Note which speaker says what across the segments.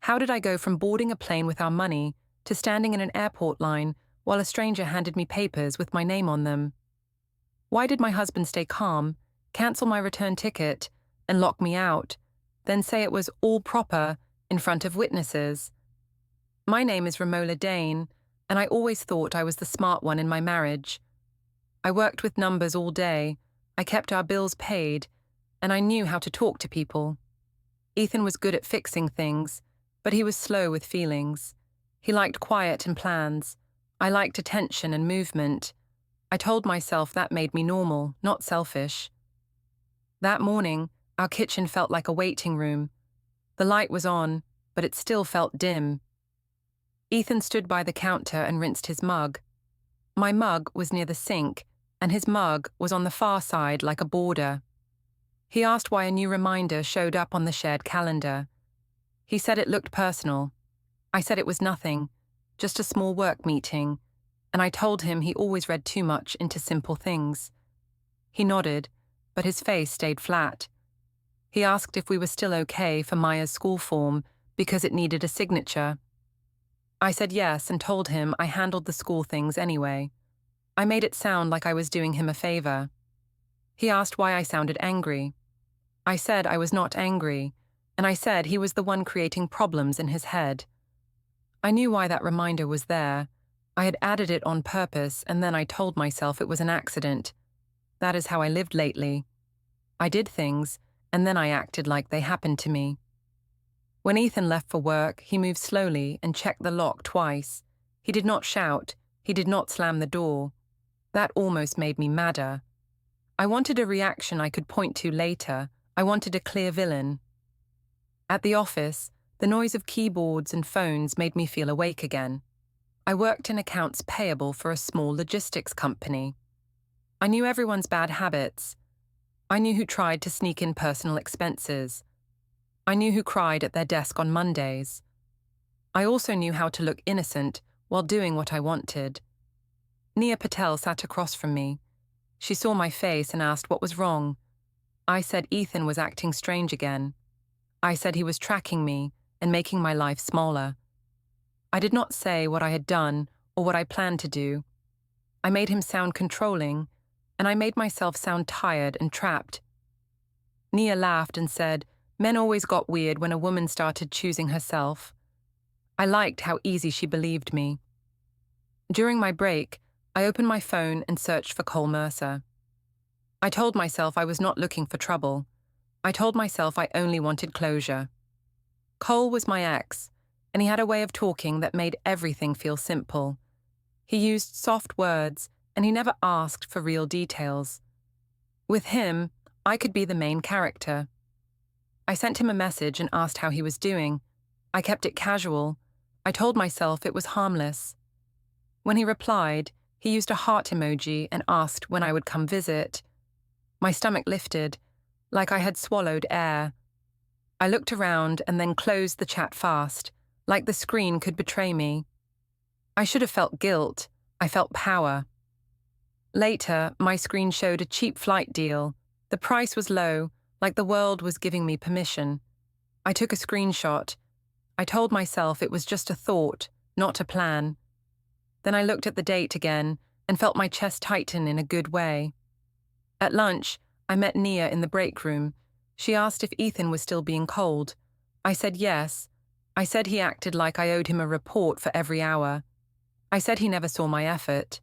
Speaker 1: How did I go from boarding a plane with our money to standing in an airport line while a stranger handed me papers with my name on them? Why did my husband stay calm, cancel my return ticket, and lock me out, then say it was all proper in front of witnesses? My name is Romola Dane, and I always thought I was the smart one in my marriage. I worked with numbers all day, I kept our bills paid, and I knew how to talk to people. Ethan was good at fixing things, but he was slow with feelings. He liked quiet and plans. I liked attention and movement. I told myself that made me normal, not selfish. That morning, our kitchen felt like a waiting room. The light was on, but it still felt dim. Ethan stood by the counter and rinsed his mug. My mug was near the sink, and his mug was on the far side like a border. He asked why a new reminder showed up on the shared calendar. He said it looked personal. I said it was nothing, just a small work meeting, and I told him he always read too much into simple things. He nodded, but his face stayed flat. He asked if we were still okay for Maya's school form because it needed a signature. I said yes and told him I handled the school things anyway. I made it sound like I was doing him a favor. He asked why I sounded angry. I said I was not angry, and I said he was the one creating problems in his head. I knew why that reminder was there. I had added it on purpose, and then I told myself it was an accident. That is how I lived lately. I did things, and then I acted like they happened to me. When Ethan left for work, he moved slowly and checked the lock twice. He did not shout. He did not slam the door. That almost made me madder. I wanted a reaction I could point to later. I wanted a clear villain. At the office, the noise of keyboards and phones made me feel awake again. I worked in accounts payable for a small logistics company. I knew everyone's bad habits. I knew who tried to sneak in personal expenses. I knew who cried at their desk on Mondays. I also knew how to look innocent while doing what I wanted. Nia Patel sat across from me. She saw my face and asked what was wrong. I said Ethan was acting strange again. I said he was tracking me and making my life smaller. I did not say what I had done or what I planned to do. I made him sound controlling, and I made myself sound tired and trapped. Nia laughed and said, "Men always got weird when a woman started choosing herself." I liked how easy she believed me. During my break, I opened my phone and searched for Cole Mercer. I told myself I was not looking for trouble. I told myself I only wanted closure. Cole was my ex, and he had a way of talking that made everything feel simple. He used soft words, and he never asked for real details. With him, I could be the main character. I sent him a message and asked how he was doing. I kept it casual. I told myself it was harmless. When he replied, he used a heart emoji and asked when I would come visit. My stomach lifted, like I had swallowed air. I looked around and then closed the chat fast, like the screen could betray me. I should have felt guilt. I felt power. Later, my screen showed a cheap flight deal. The price was low, like the world was giving me permission. I took a screenshot. I told myself it was just a thought, not a plan. Then I looked at the date again and felt my chest tighten in a good way. At lunch, I met Nia in the break room. She asked if Ethan was still being cold. I said yes. I said he acted like I owed him a report for every hour. I said he never saw my effort.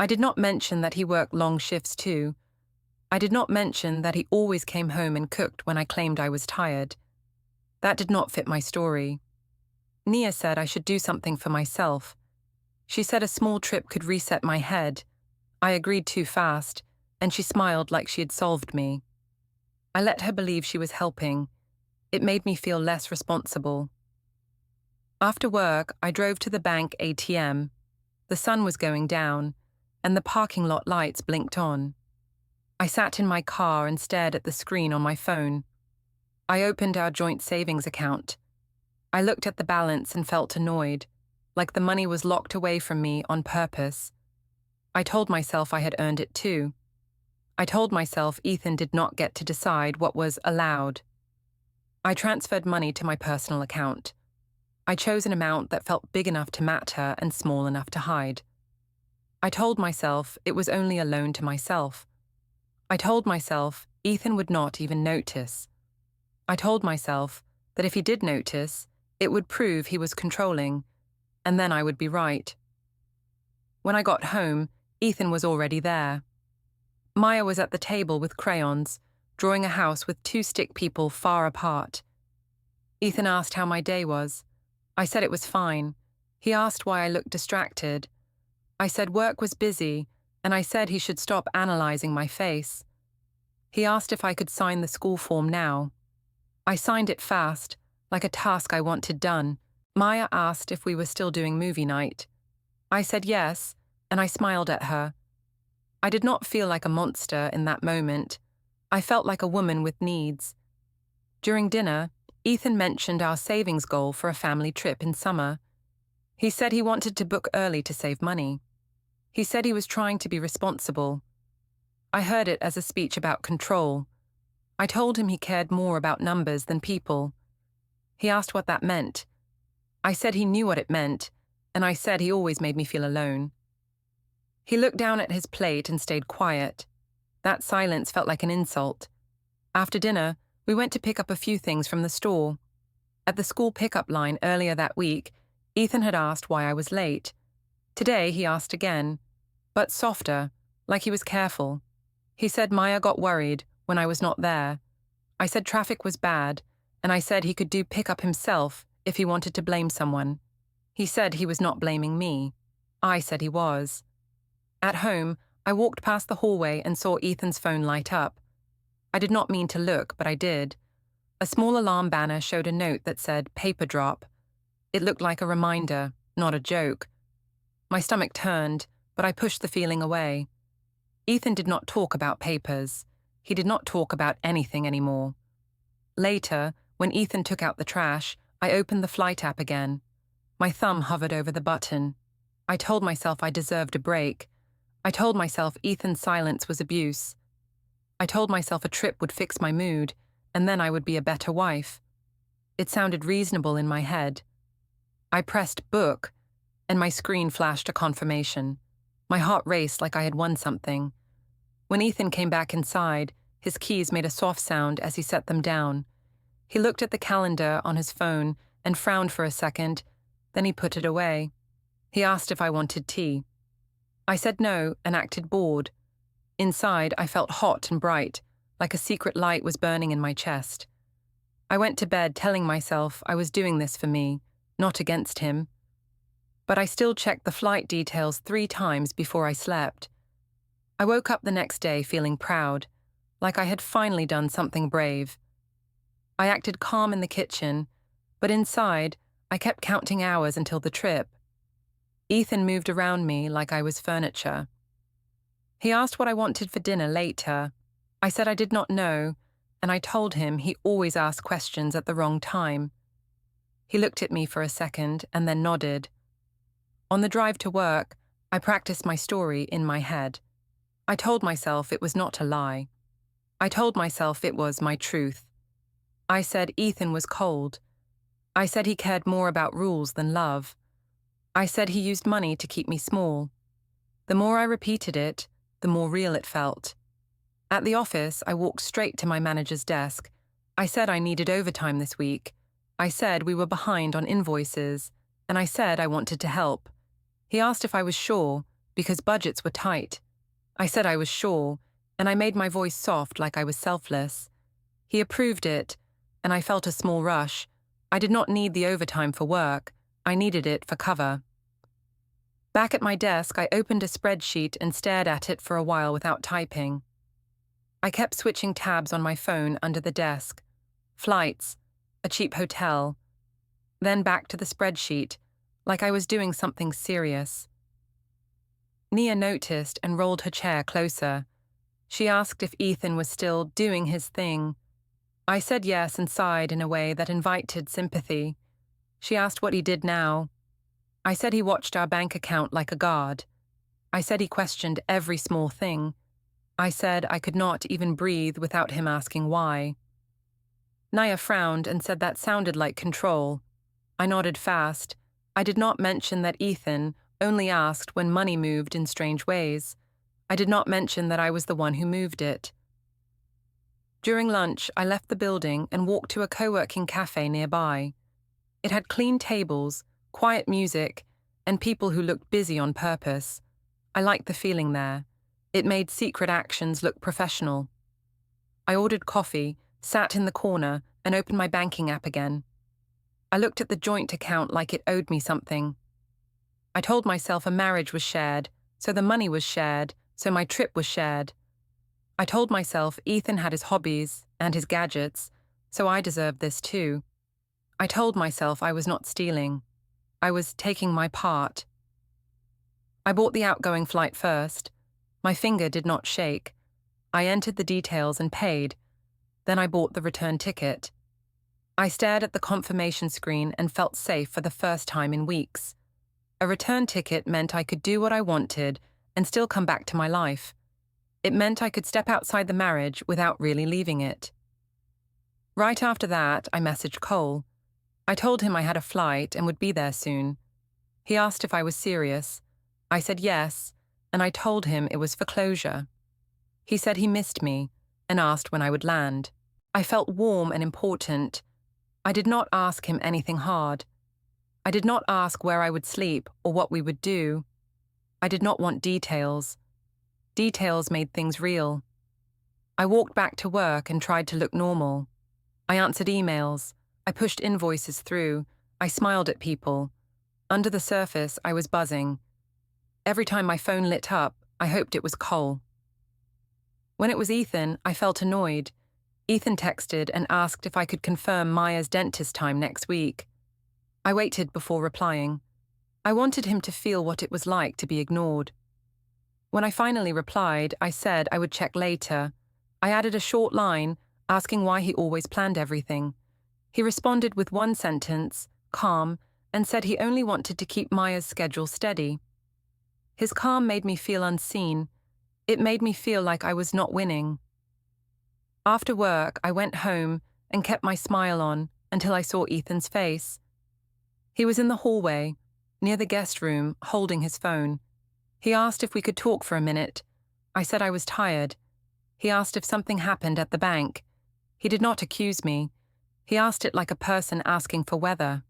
Speaker 1: I did not mention that he worked long shifts too. I did not mention that he always came home and cooked when I claimed I was tired. That did not fit my story. Nia said I should do something for myself. She said a small trip could reset my head. I agreed too fast, and she smiled like she had solved me. I let her believe she was helping. It made me feel less responsible. After work, I drove to the bank ATM. The sun was going down, and the parking lot lights blinked on. I sat in my car and stared at the screen on my phone. I opened our joint savings account. I looked at the balance and felt annoyed, like the money was locked away from me on purpose. I told myself I had earned it too. I told myself Ethan did not get to decide what was allowed. I transferred money to my personal account. I chose an amount that felt big enough to matter and small enough to hide. I told myself it was only a loan to myself. I told myself Ethan would not even notice. I told myself that if he did notice, it would prove he was controlling, and then I would be right. When I got home, Ethan was already there. Maya was at the table with crayons, drawing a house with two stick people far apart. Ethan asked how my day was. I said it was fine. He asked why I looked distracted. I said work was busy, and I said he should stop analyzing my face. He asked if I could sign the school form now. I signed it fast, like a task I wanted done. Maya asked if we were still doing movie night. I said yes, and I smiled at her. I did not feel like a monster in that moment. I felt like a woman with needs. During dinner, Ethan mentioned our savings goal for a family trip in summer. He said he wanted to book early to save money. He said he was trying to be responsible. I heard it as a speech about control. I told him he cared more about numbers than people. He asked what that meant. I said he knew what it meant, and I said he always made me feel alone. He looked down at his plate and stayed quiet. That silence felt like an insult. After dinner, we went to pick up a few things from the store. At the school pickup line earlier that week, Ethan had asked why I was late. Today he asked again, but softer, like he was careful. He said Maya got worried when I was not there. I said traffic was bad, and I said he could do pickup himself if he wanted to blame someone. He said he was not blaming me. I said he was. At home, I walked past the hallway and saw Ethan's phone light up. I did not mean to look, but I did. A small alarm banner showed a note that said paper drop. It looked like a reminder, not a joke. My stomach turned, but I pushed the feeling away. Ethan did not talk about papers. He did not talk about anything anymore. Later, when Ethan took out the trash, I opened the flight app again. My thumb hovered over the button. I told myself I deserved a break. I told myself Ethan's silence was abuse. I told myself a trip would fix my mood, and then I would be a better wife. It sounded reasonable in my head. I pressed book, and my screen flashed a confirmation. My heart raced like I had won something. When Ethan came back inside, his keys made a soft sound as he set them down. He looked at the calendar on his phone and frowned for a second, then he put it away. He asked if I wanted tea. I said no and acted bored. Inside, I felt hot and bright, like a secret light was burning in my chest. I went to bed telling myself I was doing this for me, not against him. But I still checked the flight details 3 times before I slept. I woke up the next day feeling proud, like I had finally done something brave. I acted calm in the kitchen, but inside, I kept counting hours until the trip. Ethan moved around me like I was furniture. He asked what I wanted for dinner later. I said I did not know, and I told him he always asked questions at the wrong time. He looked at me for a second and then nodded. On the drive to work, I practiced my story in my head. I told myself it was not a lie. I told myself it was my truth. I said Ethan was cold. I said he cared more about rules than love. I said he used money to keep me small. The more I repeated it, the more real it felt. At the office, I walked straight to my manager's desk. I said I needed overtime this week. I said we were behind on invoices, and I said I wanted to help. He asked if I was sure, because budgets were tight. I said I was sure, and I made my voice soft like I was selfless. He approved it, and I felt a small rush. I did not need the overtime for work. I needed it for cover. Back at my desk, I opened a spreadsheet and stared at it for a while without typing. I kept switching tabs on my phone under the desk. Flights, a cheap hotel, then back to the spreadsheet, like I was doing something serious. Nia noticed and rolled her chair closer. She asked if Ethan was still doing his thing. I said yes and sighed in a way that invited sympathy. She asked what he did now. I said he watched our bank account like a guard. I said he questioned every small thing. I said I could not even breathe without him asking why. Naya frowned and said that sounded like control. I nodded fast. I did not mention that Ethan only asked when money moved in strange ways. I did not mention that I was the one who moved it. During lunch, I left the building and walked to a co-working cafe nearby. It had clean tables, quiet music, and people who looked busy on purpose. I liked the feeling there. It made secret actions look professional. I ordered coffee, sat in the corner, and opened my banking app again. I looked at the joint account like it owed me something. I told myself a marriage was shared, so the money was shared, so my trip was shared. I told myself Ethan had his hobbies and his gadgets, so I deserved this too. I told myself I was not stealing. I was taking my part. I bought the outgoing flight first. My finger did not shake. I entered the details and paid. Then I bought the return ticket. I stared at the confirmation screen and felt safe for the first time in weeks. A return ticket meant I could do what I wanted and still come back to my life. It meant I could step outside the marriage without really leaving it. Right after that, I messaged Cole. I told him I had a flight and would be there soon. He asked if I was serious. I said yes, and I told him it was for closure. He said he missed me and asked when I would land. I felt warm and important. I did not ask him anything hard. I did not ask where I would sleep or what we would do. I did not want details. Details made things real. I walked back to work and tried to look normal. I answered emails. I pushed invoices through. I smiled at people. Under the surface, I was buzzing. Every time my phone lit up, I hoped it was Cole. When it was Ethan, I felt annoyed. Ethan texted and asked if I could confirm Maya's dentist time next week. I waited before replying. I wanted him to feel what it was like to be ignored. When I finally replied, I said I would check later. I added a short line, asking why he always planned everything. He responded with one sentence, calm, and said he only wanted to keep Maya's schedule steady. His calm made me feel unseen. It made me feel like I was not winning. After work, I went home and kept my smile on until I saw Ethan's face. He was in the hallway, near the guest room, holding his phone. He asked if we could talk for a minute. I said I was tired. He asked if something happened at the bank. He did not accuse me. He asked it like a person asking for weather.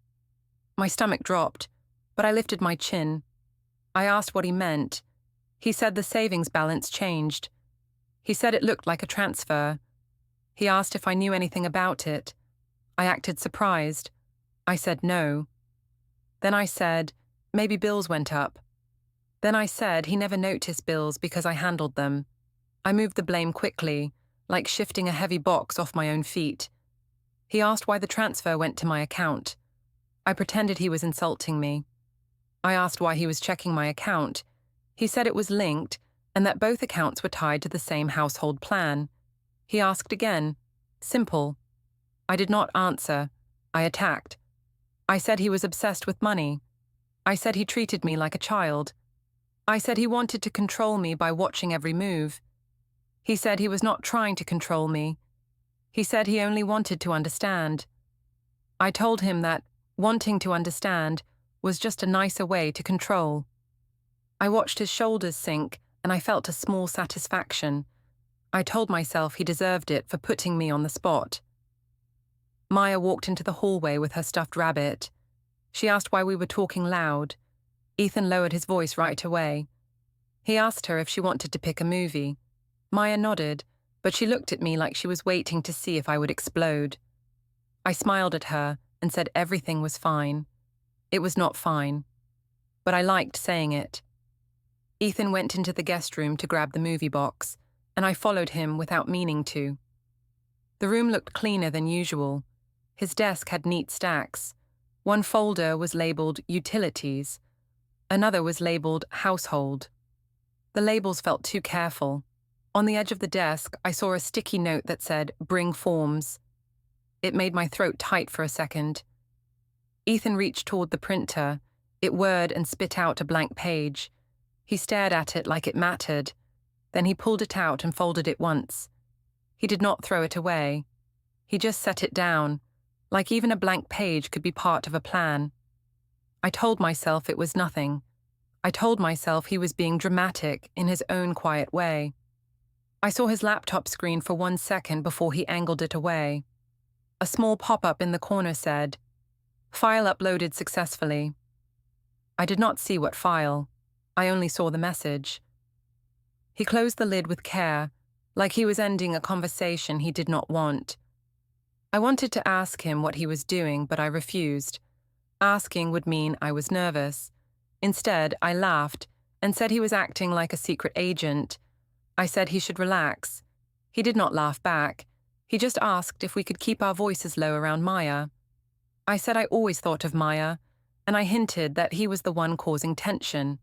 Speaker 1: My stomach dropped, but I lifted my chin. I asked what he meant. He said the savings balance changed. He said it looked like a transfer. He asked if I knew anything about it. I acted surprised. I said no. Then I said, maybe bills went up. Then I said he never noticed bills because I handled them. I moved the blame quickly, like shifting a heavy box off my own feet. He asked why the transfer went to my account. I pretended he was insulting me. I asked why he was checking my account. He said it was linked and that both accounts were tied to the same household plan. He asked again. Simple. I did not answer. I attacked. I said he was obsessed with money. I said he treated me like a child. I said he wanted to control me by watching every move. He said he was not trying to control me. He said he only wanted to understand. I told him that wanting to understand was just a nicer way to control. I watched his shoulders sink and I felt a small satisfaction. I told myself he deserved it for putting me on the spot. Maya walked into the hallway with her stuffed rabbit. She asked why we were talking loud. Ethan lowered his voice right away. He asked her if she wanted to pick a movie. Maya nodded, but she looked at me like she was waiting to see if I would explode. I smiled at her and said everything was fine. It was not fine, but I liked saying it. Ethan went into the guest room to grab the movie box, and I followed him without meaning to. The room looked cleaner than usual. His desk had neat stacks. One folder was labeled Utilities. Another was labeled Household. The labels felt too careful. On the edge of the desk, I saw a sticky note that said, Bring forms. It made my throat tight for a second. Ethan reached toward the printer. It whirred and spit out a blank page. He stared at it like it mattered. Then he pulled it out and folded it once. He did not throw it away. He just set it down, like even a blank page could be part of a plan. I told myself it was nothing. I told myself he was being dramatic in his own quiet way. I saw his laptop screen for 1 second before he angled it away. A small pop-up in the corner said, "File uploaded successfully." I did not see what file. I only saw the message. He closed the lid with care, like he was ending a conversation he did not want. I wanted to ask him what he was doing, but I refused. Asking would mean I was nervous. Instead, I laughed and said he was acting like a secret agent. I said he should relax. He did not laugh back. He just asked if we could keep our voices low around Maya. I said I always thought of Maya, and I hinted that he was the one causing tension.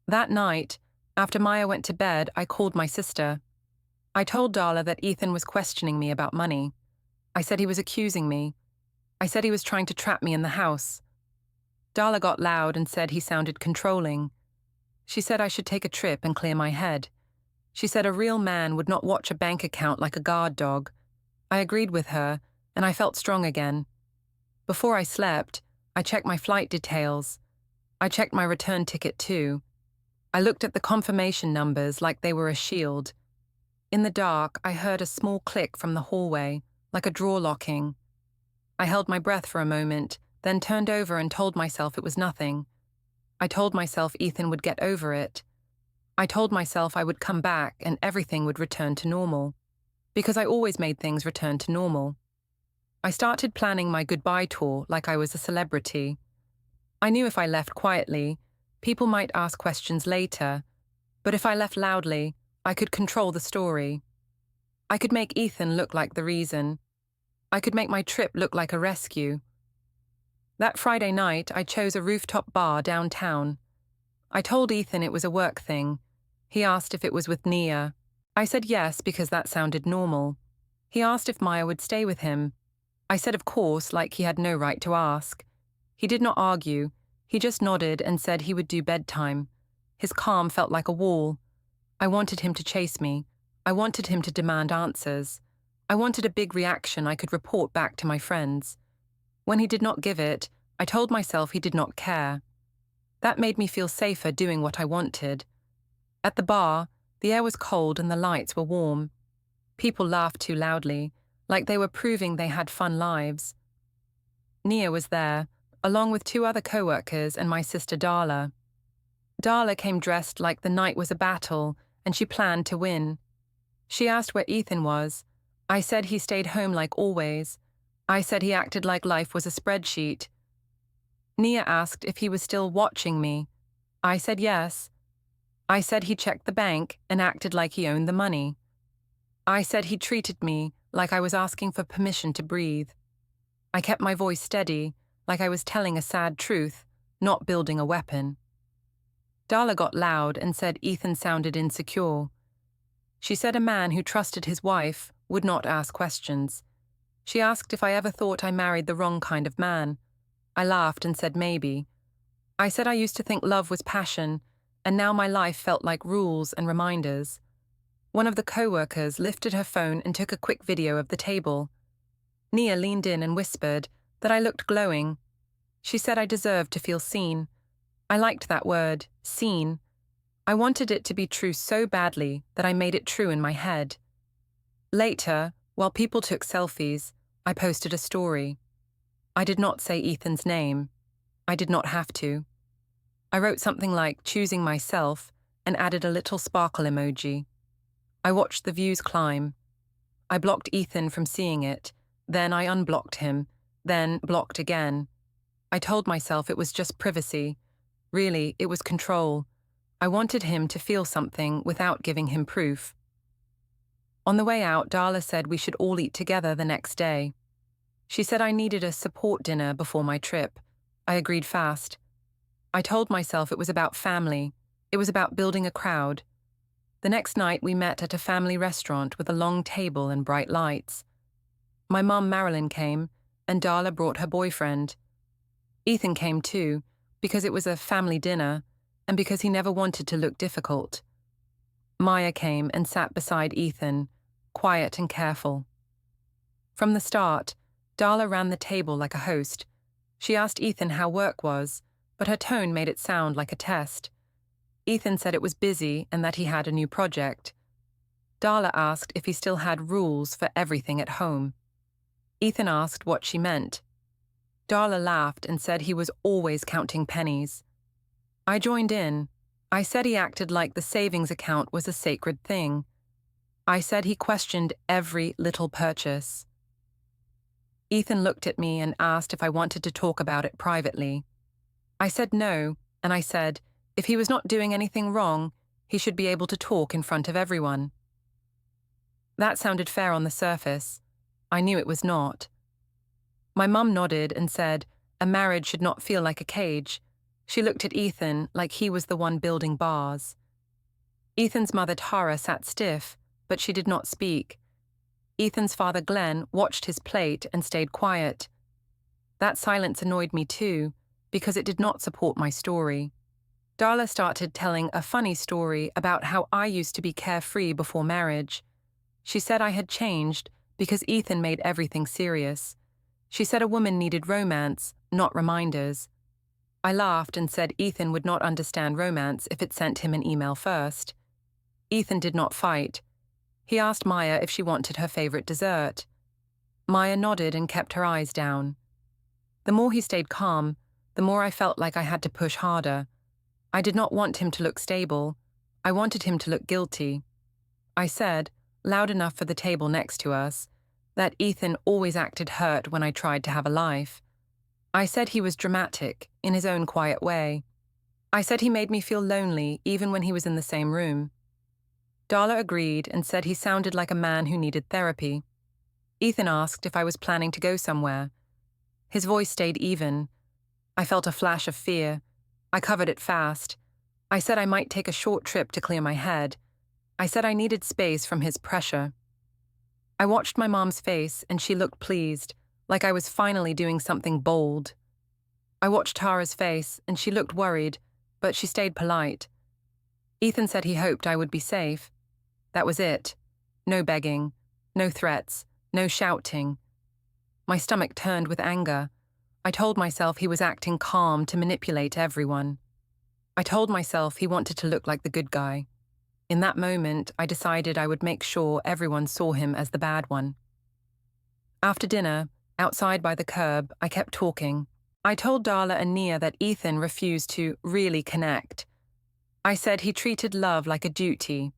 Speaker 1: That night, after Maya went to bed, I called my sister. I told Darla that Ethan was questioning me about money. I said he was accusing me. I said he was trying to trap me in the house. Darla got loud and said he sounded controlling. She said I should take a trip and clear my head. She said a real man would not watch a bank account like a guard dog. I agreed with her, and I felt strong again. Before I slept, I checked my flight details. I checked my return ticket too. I looked at the confirmation numbers like they were a shield. In the dark, I heard a small click from the hallway, like a drawer locking. I held my breath for a moment, then turned over and told myself it was nothing. I told myself Ethan would get over it. I told myself I would come back and everything would return to normal, because I always made things return to normal. I started planning my goodbye tour like I was a celebrity. I knew if I left quietly, people might ask questions later, but if I left loudly, I could control the story. I could make Ethan look like the reason. I could make my trip look like a rescue. That Friday night, I chose a rooftop bar downtown. I told Ethan it was a work thing. He asked if it was with Nia. I said yes because that sounded normal. He asked if Maya would stay with him. I said of course, like he had no right to ask. He did not argue. He just nodded and said he would do bedtime. His calm felt like a wall. I wanted him to chase me. I wanted him to demand answers. I wanted a big reaction I could report back to my friends. When he did not give it, I told myself he did not care. That made me feel safer doing what I wanted. At the bar, the air was cold and the lights were warm. People laughed too loudly, like they were proving they had fun lives. Nia was there, along with 2 other co-workers and my sister Darla. Darla came dressed like the night was a battle, and she planned to win. She asked where Ethan was. I said he stayed home like always. I said he acted like life was a spreadsheet. Nia asked if he was still watching me. I said yes. I said he checked the bank and acted like he owned the money. I said he treated me like I was asking for permission to breathe. I kept my voice steady, like I was telling a sad truth, not building a weapon. Darla got loud and said Ethan sounded insecure. She said a man who trusted his wife would not ask questions. She asked if I ever thought I married the wrong kind of man. I laughed and said maybe. I said I used to think love was passion, and now my life felt like rules and reminders. One of the co-workers lifted her phone and took a quick video of the table. Nia leaned in and whispered that I looked glowing. She said I deserved to feel seen. I liked that word, seen. I wanted it to be true so badly that I made it true in my head. Later, while people took selfies, I posted a story. I did not say Ethan's name. I did not have to. I wrote something like choosing myself and added a little sparkle emoji. I watched the views climb. I blocked Ethan from seeing it, then I unblocked him, then blocked again. I told myself it was just privacy. Really, it was control. I wanted him to feel something without giving him proof. On the way out, Darla said we should all eat together the next day. She said I needed a support dinner before my trip. I agreed fast. I told myself it was about family. It was about building a crowd. The next night we met at a family restaurant with a long table and bright lights. My mum Marilyn came, and Darla brought her boyfriend. Ethan came too, because it was a family dinner, and because he never wanted to look difficult. Maya came and sat beside Ethan, quiet and careful. From the start, Darla ran the table like a host. She asked Ethan how work was, but her tone made it sound like a test. Ethan said it was busy and that he had a new project. Darla asked if he still had rules for everything at home. Ethan asked what she meant. Darla laughed and said he was always counting pennies. I joined in. I said he acted like the savings account was a sacred thing. I said he questioned every little purchase. Ethan looked at me and asked if I wanted to talk about it privately. I said no, and I said, if he was not doing anything wrong, he should be able to talk in front of everyone. That sounded fair on the surface. I knew it was not. My mum nodded and said, a marriage should not feel like a cage. She looked at Ethan like he was the one building bars. Ethan's mother Tara sat stiff, but she did not speak. Ethan's father Glenn watched his plate and stayed quiet. That silence annoyed me too, because it did not support my story. Darla started telling a funny story about how I used to be carefree before marriage. She said I had changed because Ethan made everything serious. She said a woman needed romance, not reminders. I laughed and said Ethan would not understand romance if it sent him an email first. Ethan did not fight. He asked Maya if she wanted her favorite dessert. Maya nodded and kept her eyes down. The more he stayed calm, the more I felt like I had to push harder. I did not want him to look stable. I wanted him to look guilty. I said, loud enough for the table next to us, that Ethan always acted hurt when I tried to have a life. I said he was dramatic, in his own quiet way. I said he made me feel lonely even when he was in the same room. Darla agreed and said he sounded like a man who needed therapy. Ethan asked if I was planning to go somewhere. His voice stayed even. I felt a flash of fear. I covered it fast. I said I might take a short trip to clear my head. I said I needed space from his pressure. I watched my mom's face and she looked pleased, like I was finally doing something bold. I watched Tara's face and she looked worried, but she stayed polite. Ethan said he hoped I would be safe. That was it. No begging, no threats, no shouting. My stomach turned with anger. I told myself he was acting calm to manipulate everyone. I told myself he wanted to look like the good guy. In that moment, I decided I would make sure everyone saw him as the bad one. After dinner, outside by the curb, I kept talking. I told Darla and Nia that Ethan refused to really connect. I said he treated love like a duty.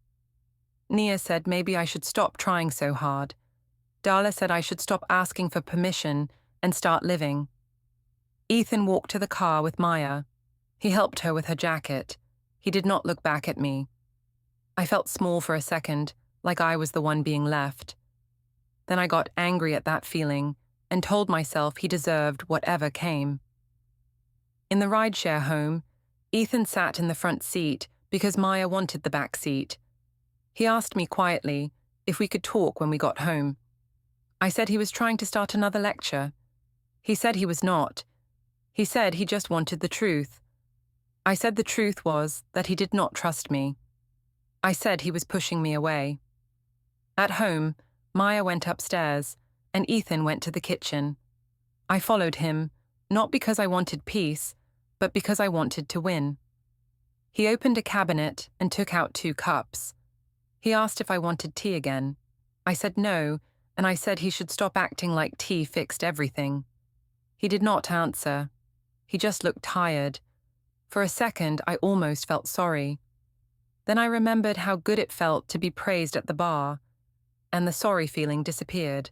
Speaker 1: Nia said maybe I should stop trying so hard. Darla said I should stop asking for permission and start living. Ethan walked to the car with Maya. He helped her with her jacket. He did not look back at me. I felt small for a second, like I was the one being left. Then I got angry at that feeling and told myself he deserved whatever came. In the rideshare home, Ethan sat in the front seat because Maya wanted the back seat. He asked me quietly if we could talk when we got home. I said he was trying to start another lecture. He said he was not. He said he just wanted the truth. I said the truth was that he did not trust me. I said he was pushing me away. At home, Maya went upstairs, and Ethan went to the kitchen. I followed him, not because I wanted peace, but because I wanted to win. He opened a cabinet and took out 2 cups. He asked if I wanted tea again. I said no, and I said he should stop acting like tea fixed everything. He did not answer. He just looked tired. For a second, I almost felt sorry. Then I remembered how good it felt to be praised at the bar, and the sorry feeling disappeared.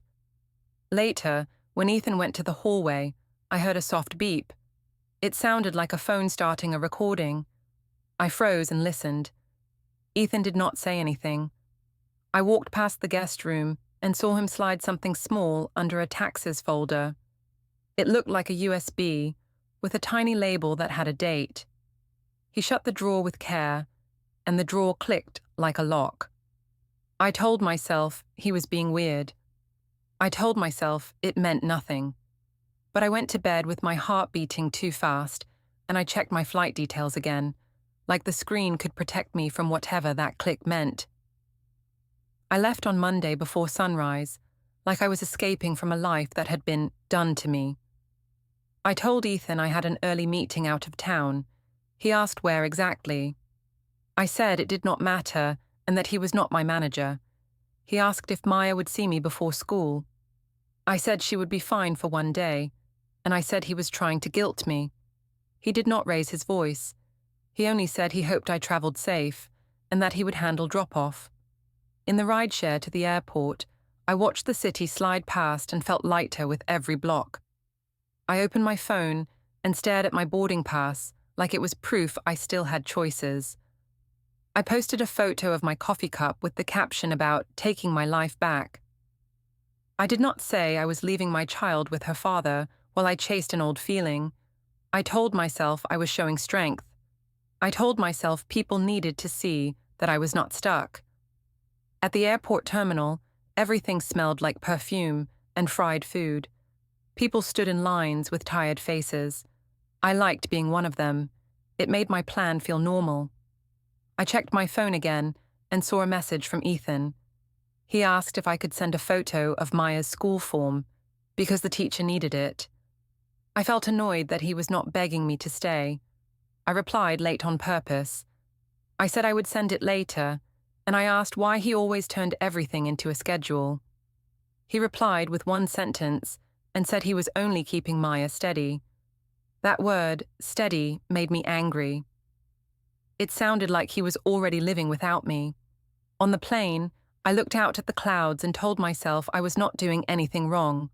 Speaker 1: Later, when Ethan went to the hallway, I heard a soft beep. It sounded like a phone starting a recording. I froze and listened. Ethan did not say anything. I walked past the guest room and saw him slide something small under a taxes folder. It looked like a USB, with a tiny label that had a date. He shut the drawer with care, and the drawer clicked like a lock. I told myself he was being weird. I told myself it meant nothing. But I went to bed with my heart beating too fast, and I checked my flight details again, like the screen could protect me from whatever that click meant. I left on Monday before sunrise. like I was escaping from a life that had been done to me. I told Ethan I had an early meeting out of town. He asked where exactly. I said it did not matter and that he was not my manager. He asked if Maya would see me before school. I said she would be fine for one day, and I said he was trying to guilt me. He did not raise his voice. He only said he hoped I travelled safe and that he would handle drop-off. In the rideshare to the airport, I watched the city slide past and felt lighter with every block. I opened my phone and stared at my boarding pass like it was proof I still had choices. I posted a photo of my coffee cup with the caption about taking my life back. I did not say I was leaving my child with her father while I chased an old feeling. I told myself I was showing strength. I told myself people needed to see that I was not stuck. At the airport terminal, everything smelled like perfume and fried food. People stood in lines with tired faces. I liked being one of them. It made my plan feel normal. I checked my phone again and saw a message from Ethan. He asked if I could send a photo of Maya's school form, because the teacher needed it. I felt annoyed that he was not begging me to stay. I replied late on purpose. I said I would send it later, and I asked why he always turned everything into a schedule. He replied with one sentence and said he was only keeping Maya steady. That word, steady, made me angry. It sounded like he was already living without me. On the plane, I looked out at the clouds and told myself I was not doing anything wrong.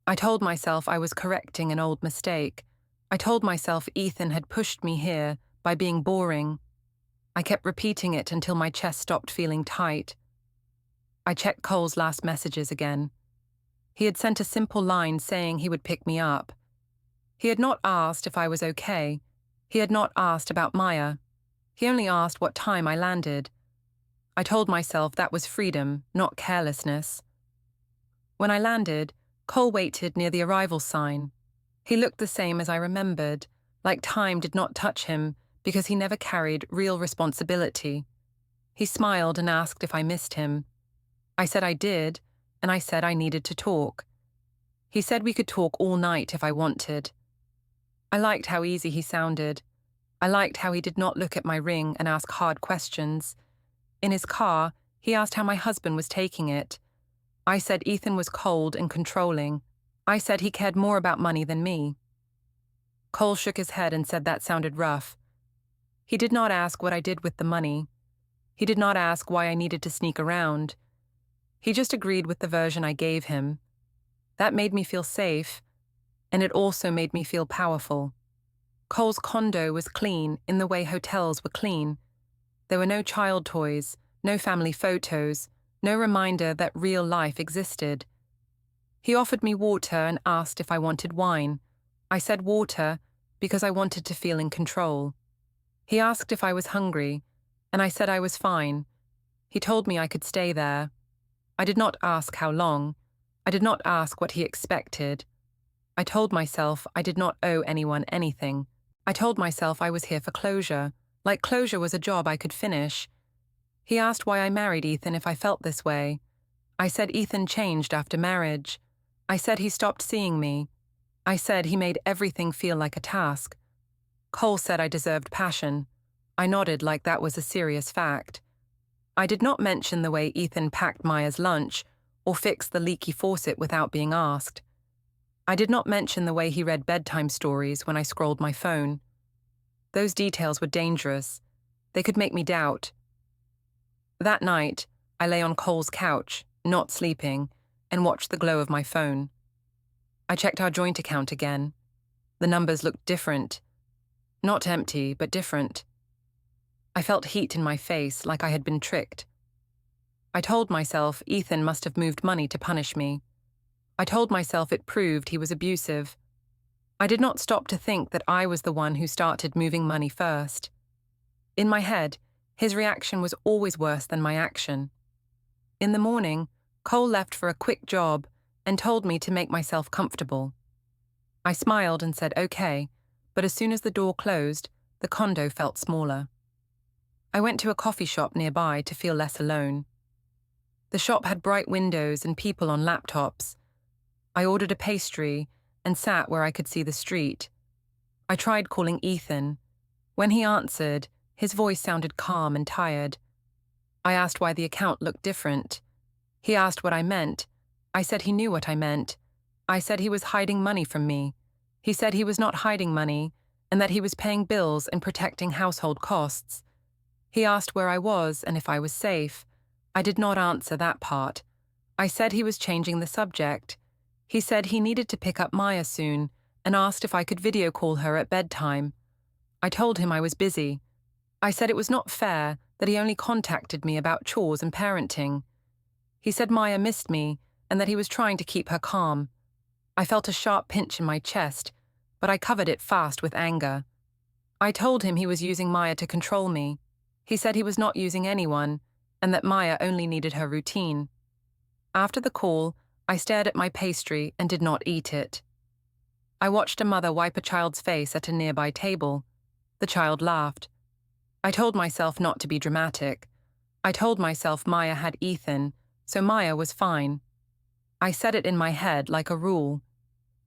Speaker 1: I told myself I was correcting an old mistake. I told myself Ethan had pushed me here by being boring. I kept repeating it until my chest stopped feeling tight. I checked Cole's last messages again. He had sent a simple line saying he would pick me up. He had not asked if I was okay. He had not asked about Maya. He only asked what time I landed. I told myself that was freedom, not carelessness. When I landed, Cole waited near the arrival sign. He looked the same as I remembered, like time did not touch him because he never carried real responsibility. He smiled and asked if I missed him. I said I did, and I said I needed to talk. He said we could talk all night if I wanted. I liked how easy he sounded. I liked how he did not look at my ring and ask hard questions. In his car, he asked how my husband was taking it. I said Ethan was cold and controlling. I said he cared more about money than me. Cole shook his head and said that sounded rough. He did not ask what I did with the money. He did not ask why I needed to sneak around. He just agreed with the version I gave him. That made me feel safe, and it also made me feel powerful. Cole's condo was clean in the way hotels were clean. There were no child toys, no family photos, no reminder that real life existed. He offered me water and asked if I wanted wine. I said water because I wanted to feel in control. He asked if I was hungry, and I said I was fine. He told me I could stay there. I did not ask how long. I did not ask what he expected. I told myself I did not owe anyone anything. I told myself I was here for closure, like closure was a job I could finish. He asked why I married Ethan if I felt this way. I said Ethan changed after marriage. I said he stopped seeing me. I said he made everything feel like a task. Cole said I deserved passion. I nodded like that was a serious fact. I did not mention the way Ethan packed Maya's lunch or fixed the leaky faucet without being asked. I did not mention the way he read bedtime stories when I scrolled my phone. Those details were dangerous. They could make me doubt. That night, I lay on Cole's couch, not sleeping, and watched the glow of my phone. I checked our joint account again. The numbers looked different. Not empty, but different. I felt heat in my face like I had been tricked. I told myself Ethan must have moved money to punish me. I told myself it proved he was abusive. I did not stop to think that I was the one who started moving money first. In my head, his reaction was always worse than my action. In the morning, Cole left for a quick job and told me to make myself comfortable. I smiled and said okay, but as soon as the door closed, the condo felt smaller. I went to a coffee shop nearby to feel less alone. The shop had bright windows and people on laptops. I ordered a pastry and sat where I could see the street. I tried calling Ethan. When he answered, his voice sounded calm and tired. I asked why the account looked different. He asked what I meant. I said he knew what I meant. I said he was hiding money from me. He said he was not hiding money and that he was paying bills and protecting household costs. He asked where I was and if I was safe. I did not answer that part. I said he was changing the subject. He said he needed to pick up Maya soon and asked if I could video call her at bedtime. I told him I was busy. I said it was not fair that he only contacted me about chores and parenting. He said Maya missed me and that he was trying to keep her calm. I felt a sharp pinch in my chest, but I covered it fast with anger. I told him he was using Maya to control me. He said he was not using anyone and that Maya only needed her routine. After the call, I stared at my pastry and did not eat it. I watched a mother wipe a child's face at a nearby table. The child laughed. I told myself not to be dramatic. I told myself Maya had Ethan, so Maya was fine. I said it in my head like a rule.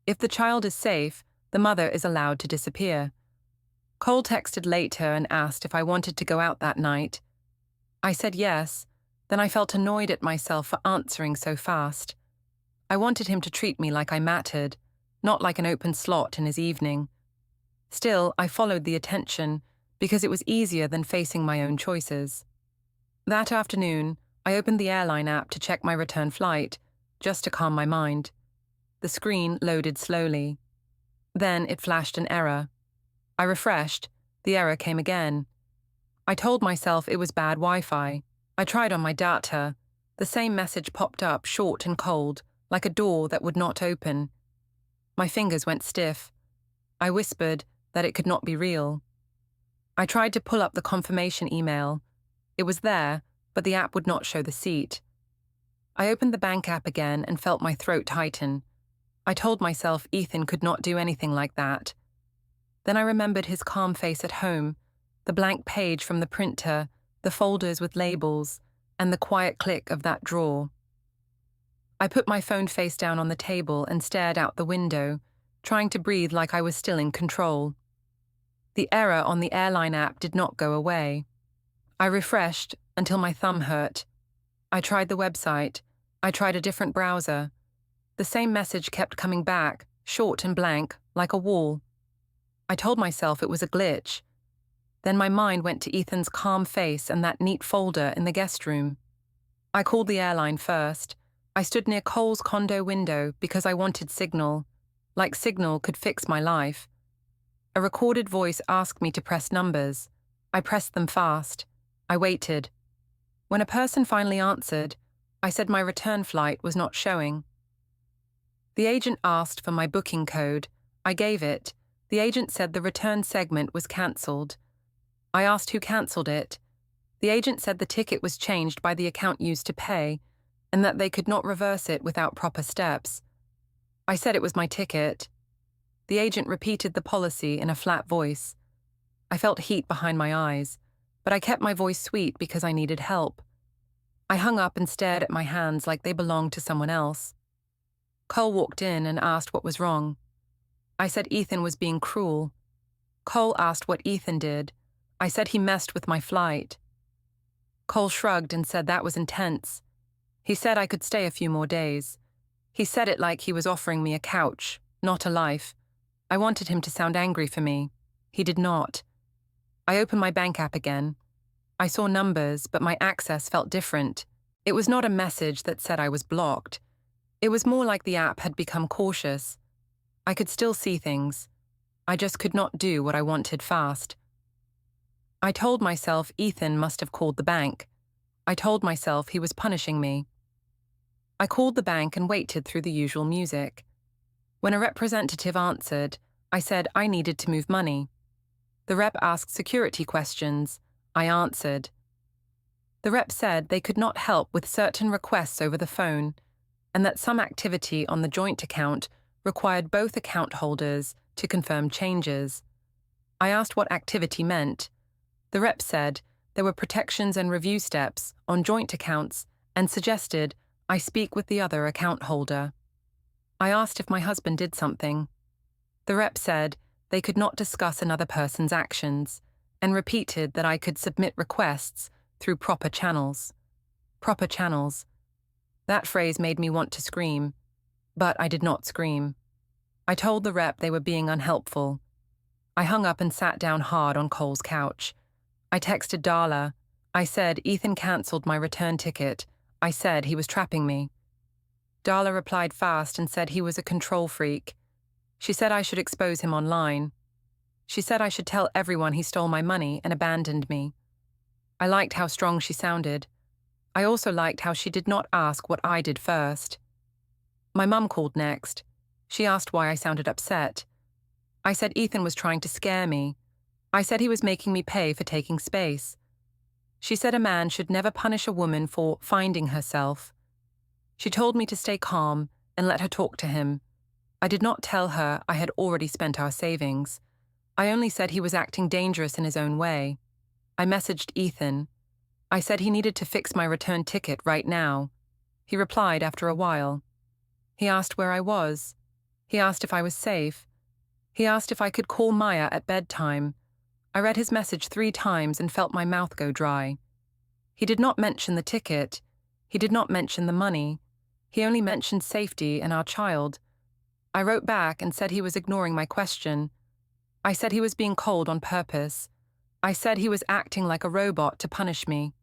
Speaker 1: If the child is safe, the mother is allowed to disappear. Cole texted later and asked if I wanted to go out that night. I said yes, then I felt annoyed at myself for answering so fast. I wanted him to treat me like I mattered, not like an open slot in his evening. Still, I followed the attention because it was easier than facing my own choices. That afternoon, I opened the airline app to check my return flight, just to calm my mind. The screen loaded slowly. Then it flashed an error. I refreshed. The error came again. I told myself it was bad Wi-Fi. I tried on my data. The same message popped up, short and cold, like a door that would not open. My fingers went stiff. I whispered that it could not be real. I tried to pull up the confirmation email. It was there, but the app would not show the seat. I opened the bank app again and felt my throat tighten. I told myself Ethan could not do anything like that. Then I remembered his calm face at home, the blank page from the printer, the folders with labels, and the quiet click of that drawer. I put my phone face down on the table and stared out the window, trying to breathe like I was still in control. The error on the airline app did not go away. I refreshed until my thumb hurt. I tried the website. I tried a different browser. The same message kept coming back, short and blank, like a wall. I told myself it was a glitch. Then my mind went to Ethan's calm face and that neat folder in the guest room. I called the airline first. I stood near Cole's condo window because I wanted signal. Like signal could fix my life. A recorded voice asked me to press numbers. I pressed them fast. I waited. When a person finally answered, I said my return flight was not showing. The agent asked for my booking code. I gave it. The agent said the return segment was cancelled. I asked who cancelled it. The agent said the ticket was changed by the account used to pay, and that they could not reverse it without proper steps. I said it was my ticket. The agent repeated the policy in a flat voice. I felt heat behind my eyes, but I kept my voice sweet because I needed help. I hung up and stared at my hands like they belonged to someone else. Cole walked in and asked what was wrong. I said Ethan was being cruel. Cole asked what Ethan did. I said he messed with my flight. Cole shrugged and said that was intense. He said I could stay a few more days. He said it like he was offering me a couch, not a life. I wanted him to sound angry for me. He did not. I opened my bank app again. I saw numbers, but my access felt different. It was not a message that said I was blocked. It was more like the app had become cautious. I could still see things. I just could not do what I wanted fast. I told myself Ethan must have called the bank. I told myself he was punishing me. I called the bank and waited through the usual music. When a representative answered, I said I needed to move money. The rep asked security questions. I answered. The rep said they could not help with certain requests over the phone, and that some activity on the joint account required both account holders to confirm changes. I asked what activity meant. The rep said there were protections and review steps on joint accounts and suggested I speak with the other account holder. I asked if my husband did something. The rep said they could not discuss another person's actions and repeated that I could submit requests through proper channels. Proper channels. That phrase made me want to scream, but I did not scream. I told the rep they were being unhelpful. I hung up and sat down hard on Cole's couch. I texted Darla. I said Ethan cancelled my return ticket. I said he was trapping me. Darla replied fast and said he was a control freak. She said I should expose him online. She said I should tell everyone he stole my money and abandoned me. I liked how strong she sounded. I also liked how she did not ask what I did first. My mum called next. She asked why I sounded upset. I said Ethan was trying to scare me. I said he was making me pay for taking space. She said a man should never punish a woman for finding herself. She told me to stay calm and let her talk to him. I did not tell her I had already spent our savings. I only said he was acting dangerous in his own way. I messaged Ethan. I said he needed to fix my return ticket right now. He replied after a while. He asked where I was. He asked if I was safe. He asked if I could call Maya at bedtime. I read his message 3 times and felt my mouth go dry. He did not mention the ticket. He did not mention the money. He only mentioned safety and our child. I wrote back and said he was ignoring my question. I said he was being cold on purpose. I said he was acting like a robot to punish me.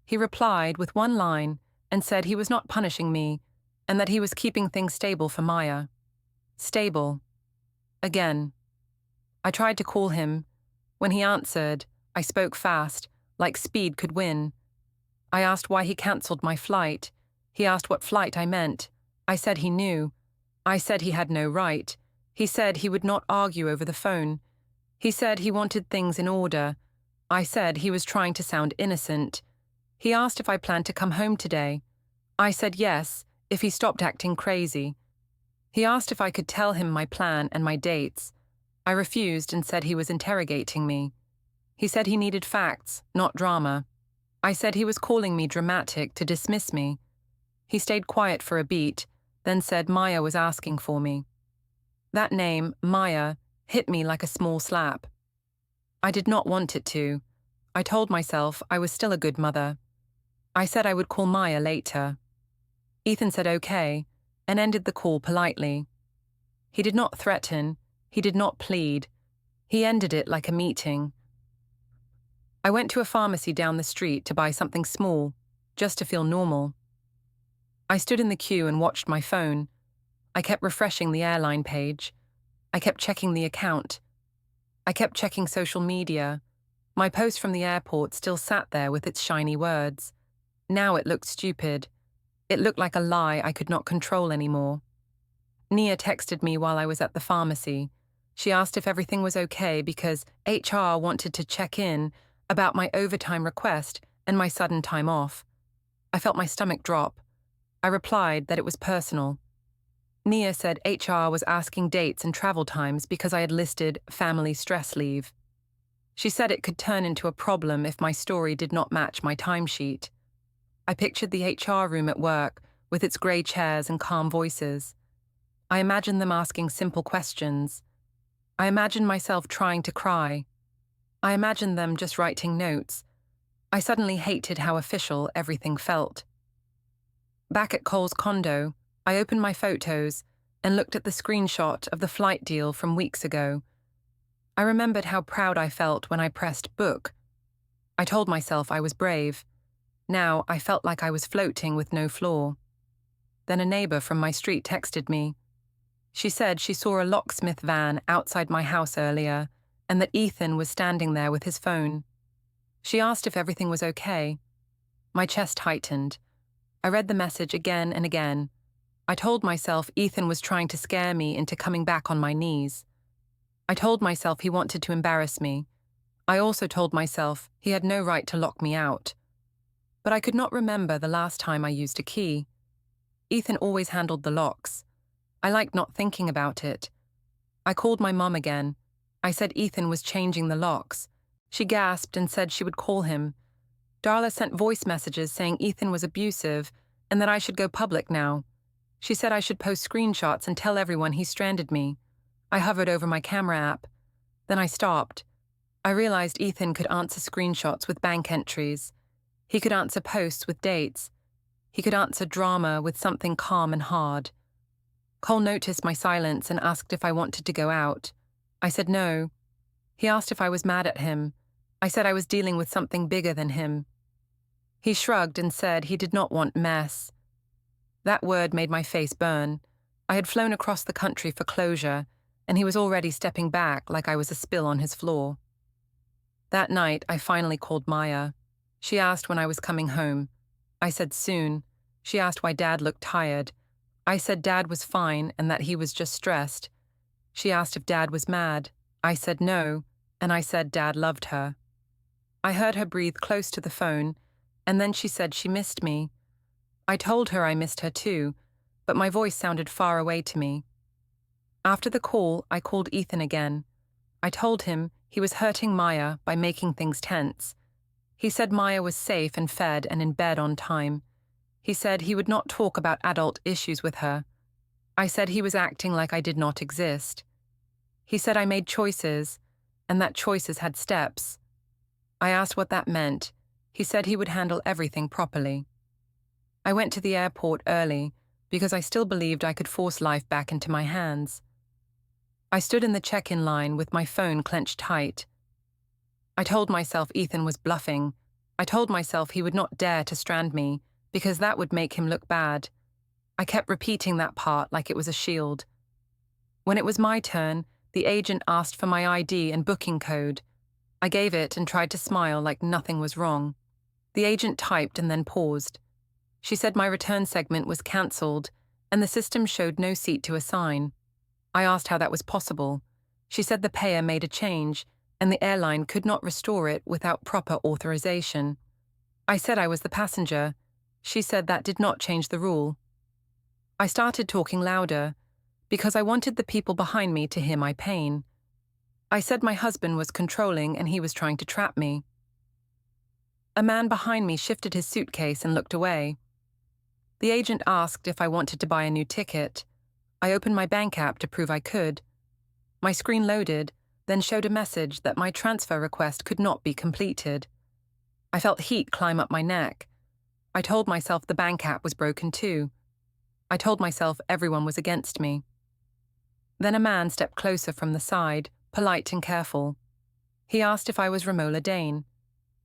Speaker 1: He replied with 1 line and said he was not punishing me and that he was keeping things stable for Maya. Stable. Again. I tried to call him. When he answered, I spoke fast, like speed could win. I asked why he cancelled my flight. He asked what flight I meant. I said he knew. I said he had no right. He said he would not argue over the phone. He said he wanted things in order. I said he was trying to sound innocent. He asked if I planned to come home today. I said yes, if he stopped acting crazy. He asked if I could tell him my plan and my dates. I refused and said he was interrogating me. He said he needed facts, not drama. I said he was calling me dramatic to dismiss me. He stayed quiet for a beat, then said Maya was asking for me. That name, Maya, hit me like a small slap. I did not want it to. I told myself I was still a good mother. I said I would call Maya later. Ethan said okay, and ended the call politely. He did not threaten. He did not plead. He ended it like a meeting. I went to a pharmacy down the street to buy something small, just to feel normal. I stood in the queue and watched my phone. I kept refreshing the airline page. I kept checking the account. I kept checking social media. My post from the airport still sat there with its shiny words. Now it looked stupid. It looked like a lie I could not control anymore. Nia texted me while I was at the pharmacy. She asked if everything was okay because HR wanted to check in about my overtime request and my sudden time off. I felt my stomach drop. I replied that it was personal. Nia said HR was asking dates and travel times because I had listed family stress leave. She said it could turn into a problem if my story did not match my timesheet. I pictured the HR room at work with its grey chairs and calm voices. I imagined them asking simple questions. I imagined myself trying to cry. I imagined them just writing notes. I suddenly hated how official everything felt. Back at Cole's condo, I opened my photos and looked at the screenshot of the flight deal from weeks ago. I remembered how proud I felt when I pressed book. I told myself I was brave. Now I felt like I was floating with no floor. Then a neighbor from my street texted me. She said she saw a locksmith van outside my house earlier and that Ethan was standing there with his phone. She asked if everything was okay. My chest tightened. I read the message again and again. I told myself Ethan was trying to scare me into coming back on my knees. I told myself he wanted to embarrass me. I also told myself he had no right to lock me out. But I could not remember the last time I used a key. Ethan always handled the locks. I liked not thinking about it. I called my mum again. I said Ethan was changing the locks. She gasped and said she would call him. Darla sent voice messages saying Ethan was abusive and that I should go public now. She said I should post screenshots and tell everyone he stranded me. I hovered over my camera app. Then I stopped. I realized Ethan could answer screenshots with bank entries. He could answer posts with dates. He could answer drama with something calm and hard. Cole noticed my silence and asked if I wanted to go out. I said no. He asked if I was mad at him. I said I was dealing with something bigger than him. He shrugged and said he did not want mess. That word made my face burn. I had flown across the country for closure, and he was already stepping back like I was a spill on his floor. That night, I finally called Maya. She asked when I was coming home. I said soon. She asked why Dad looked tired. I said Dad was fine and that he was just stressed. She asked if Dad was mad. I said no, and I said Dad loved her. I heard her breathe close to the phone, and then she said she missed me. I told her I missed her too, but my voice sounded far away to me. After the call, I called Ethan again. I told him he was hurting Maya by making things tense. He said Maya was safe and fed and in bed on time. He said he would not talk about adult issues with her. I said he was acting like I did not exist. He said I made choices, and that choices had steps. I asked what that meant. He said he would handle everything properly. I went to the airport early because I still believed I could force life back into my hands. I stood in the check-in line with my phone clenched tight. I told myself Ethan was bluffing. I told myself he would not dare to strand me because that would make him look bad. I kept repeating that part like it was a shield. When it was my turn, the agent asked for my ID and booking code. I gave it and tried to smile like nothing was wrong. The agent typed and then paused. She said my return segment was cancelled and the system showed no seat to assign. I asked how that was possible. She said the payer made a change and the airline could not restore it without proper authorization. I said I was the passenger. She said that did not change the rule. I started talking louder because I wanted the people behind me to hear my pain. I said my husband was controlling and he was trying to trap me. A man behind me shifted his suitcase and looked away. The agent asked if I wanted to buy a new ticket. I opened my bank app to prove I could. My screen loaded, then showed a message that my transfer request could not be completed. I felt heat climb up my neck. I told myself the bank app was broken too. I told myself everyone was against me. Then a man stepped closer from the side, polite and careful. He asked if I was Romola Dane.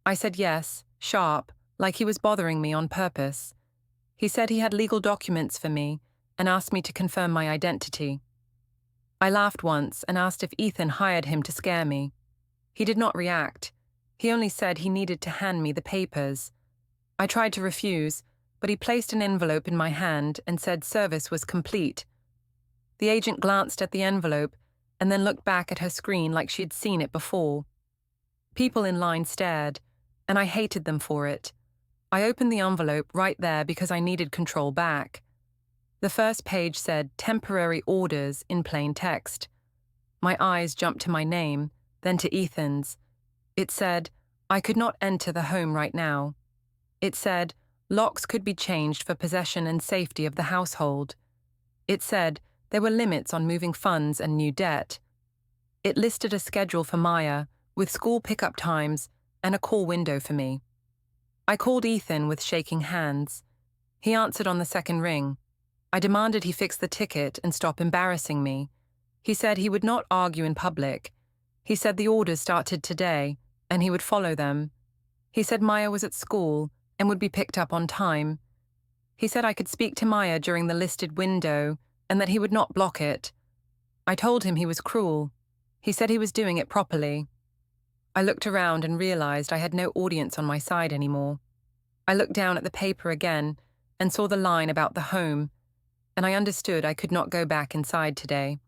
Speaker 1: I said yes, sharp, like he was bothering me on purpose. He said he had legal documents for me and asked me to confirm my identity. I laughed once and asked if Ethan hired him to scare me. He did not react. He only said he needed to hand me the papers. I tried to refuse, but he placed an envelope in my hand and said service was complete. The agent glanced at the envelope and then looked back at her screen like she had seen it before. People in line stared, and I hated them for it. I opened the envelope right there because I needed control back. The first page said temporary orders in plain text. My eyes jumped to my name, then to Ethan's. It said, I could not enter the home right now. It said, locks could be changed for possession and safety of the household. It said, there were limits on moving funds and new debt. It listed a schedule for Maya, with school pickup times and a call window for me. I called Ethan with shaking hands. He answered on the second ring. I demanded he fix the ticket and stop embarrassing me. He said he would not argue in public. He said the orders started today, and he would follow them. He said Maya was at school and would be picked up on time. He said I could speak to Maya during the listed window and that he would not block it. I told him he was cruel. He said he was doing it properly. I looked around and realized I had no audience on my side anymore. I looked down at the paper again and saw the line about the home, and I understood I could not go back inside today.